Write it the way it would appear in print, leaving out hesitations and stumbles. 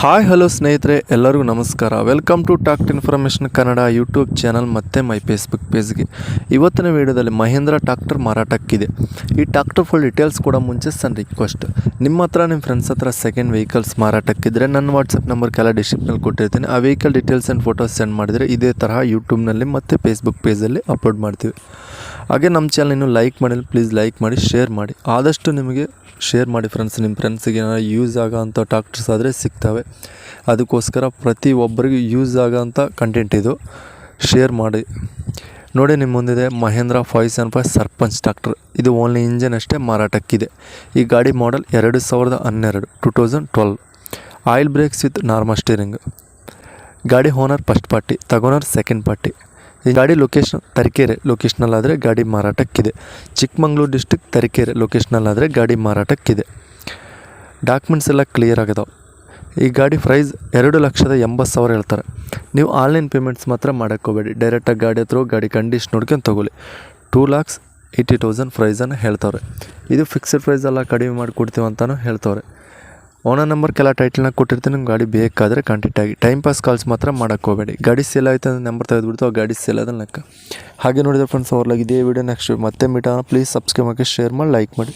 Hi hello ಸ್ನೇಹಿತರೆ, ಎಲ್ಲರಿಗೂ ನಮಸ್ಕಾರ. Welcome to tact information Kannada YouTube channel ಮತ್ತು ಮೈ ಫೇಸ್ಬುಕ್ ಪೇಜ್ಗೆ. ಇವತ್ತಿನ ವೀಡಿಯೋದಲ್ಲಿ ಮಹೀಂದ್ರ ಟ್ರಾಕ್ಟರ್ ಮಾರಾಟಕ್ಕಿದೆ. ಈ ಟ್ರಾಕ್ಟರ್ ಫುಲ್ ಡೀಟೇಲ್ಸ್ ಕೂಡ ಮುಂಚೆ ಸಣ್ಣ ರಿಕ್ವೆಸ್ಟ್, ನಿಮ್ಮ ಹತ್ರ ನಿಮ್ಮ ಫ್ರೆಂಡ್ಸ್ ಹತ್ರ ಸೆಕೆಂಡ್ ವೆಹಿಕಲ್ಸ್ ಮಾರಾಟಕ್ಕಿದ್ರೆ ನನ್ನ ವಾಟ್ಸಪ್ ನಂಬರ್ ಕೆಲ ಡಿಸ್ಕ್ರಿಪ್ಷನಲ್ಲಿ ಕೊಟ್ಟಿರ್ತೀನಿ. ಆ vehicle details and photos send ಮಾಡಿದರೆ ಇದೇ ತರಹ ಯೂಟ್ಯೂಬ್ನಲ್ಲಿ ಮತ್ತು ಫೇಸ್ಬುಕ್ ಪೇಜಲ್ಲಿ ಅಪ್ಲೋಡ್ ಮಾಡ್ತೀವಿ. ಹಾಗೆ ನಮ್ಮ ಚಾನಲ್ ಇನ್ನೂ ಲೈಕ್ ಮಾಡಿಲ್ಲ, ಪ್ಲೀಸ್ ಲೈಕ್ ಮಾಡಿ, ಶೇರ್ ಮಾಡಿ. ಆದಷ್ಟು ನಿಮಗೆ ಶೇರ್ ಮಾಡಿ ಫ್ರೆಂಡ್ಸ್. ನಿಮ್ಮ ಫ್ರೆಂಡ್ಸಿಗೆ ಏನಾದ್ರು ಯೂಸ್ ಆಗೋಂಥ ಟ್ರಾಕ್ಟರ್ಸ್ ಆದರೆ ಸಿಗ್ತವೆ. ಅದಕ್ಕೋಸ್ಕರ ಪ್ರತಿಯೊಬ್ಬರಿಗೂ ಯೂಸ್ ಆಗೋಂಥ ಕಂಟೆಂಟ್ ಇದು, ಶೇರ್ ಮಾಡಿ. ನೋಡಿ, ನಿಮ್ಮ ಮುಂದಿದೆ ಮಹೇಂದ್ರ 575 ಸರ್ಪಂಚ್ ಟ್ರಾಕ್ಟರ್. ಇದು ಓನ್ಲಿ ಇಂಜನ್ ಅಷ್ಟೇ ಮಾರಾಟಕ್ಕಿದೆ. ಈ ಗಾಡಿ model 2012, 2012. Oil brakes with normal steering. ಗಾಡಿ ಓನರ್ ಫಸ್ಟ್ ಪಾರ್ಟಿ, ತಗೋನರ್ ಸೆಕೆಂಡ್ ಪಾರ್ಟಿ. ಈ ಗಾಡಿ ಲೊಕೇಶನ್ ತರೀಕೆರೆ ಲೊಕೇಶ್ನಲ್ಲಾದರೆ ಗಾಡಿ ಮಾರಾಟಕ್ಕಿದೆ. ಚಿಕ್ಕಮಗಳೂರು ಡಿಸ್ಟಿಕ್ ತರೀಕೆರೆ ಲೊಕೇಶ್ನಲ್ಲಾದರೆ ಗಾಡಿ ಮಾರಾಟಕ್ಕಿದೆ. ಡಾಕ್ಯುಮೆಂಟ್ಸ್ ಎಲ್ಲ ಕ್ಲಿಯರ್ ಆಗಿದಾವೆ. ಈ ಗಾಡಿ ಪ್ರೈಸ್ 2,80,000 ಹೇಳ್ತಾರೆ. ನೀವು ಆನ್ಲೈನ್ ಪೇಮೆಂಟ್ಸ್ ಮಾತ್ರ ಮಾಡೋಕ್ಕೋಗಬೇಡಿ. ಡೈರೆಕ್ಟಾಗಿ ಗಾಡಿ ಹತ್ರ ಗಾಡಿ ಕಂಡೀಷನ್ ನೋಡ್ಕೊಂಡು ತೊಗೊಳ್ಳಿ. 2,80,000 ಪ್ರೈಸನ್ನು ಹೇಳ್ತವ್ರೆ. ಇದು ಫಿಕ್ಸ್ಡ್ ಪ್ರೈಸ್ ಎಲ್ಲ ಕಡಿಮೆ ಮಾಡಿಕೊಡ್ತೀವಿ ಅಂತಲೂ ಹೇಳ್ತವ್ರೆ. ಓನರ್ ನಂಬರ್ ಕೆಲ ಟೈಟಲ್ನಾಗ ಕೊಟ್ಟಿರ್ತೀನಿ. ನಿಮ್ಮ ಗಾಡಿ ಬೇಕಾದರೆ ಕಾಂಟ್ಯಾಕ್ಟ್ ಆಗಿ. ಟೈಮ್ ಪಾಸ್ ಕಾಲ್ಸ್ ಮಾತ್ರ ಮಾಡೋಕ್ಕೋಗಬೇಡಿ. ಗಾಡಿ ಸೇಲ್ ಆಯಿತು ಅಂದರೆ ನಂಬರ್ ತೆಗೆದುಬಿಡ್ತು, ಆ ಗಾಡಿ ಸೇಲ್ ಆದ ಲೆಕ್ಕ. ಹಾಗೆ ನೋಡಿದ್ರೆ ಫ್ರೆಂಡ್ಸ್, ಅವ್ರಲಾಗಿ ಇದೇ ವಿಡಿಯೋ ನೆಕ್ಸ್ಟ್ ಮತ್ತೆ ಮೀಟ್ ಆಗೋಣ. ಪ್ಲೀಸ್ ಸಬ್ಸ್ಕ್ರೈಬ್ ಮಾಡಿ, ಶೇರ್ ಮಾಡಿ, ಲೈಕ್ ಮಾಡಿ.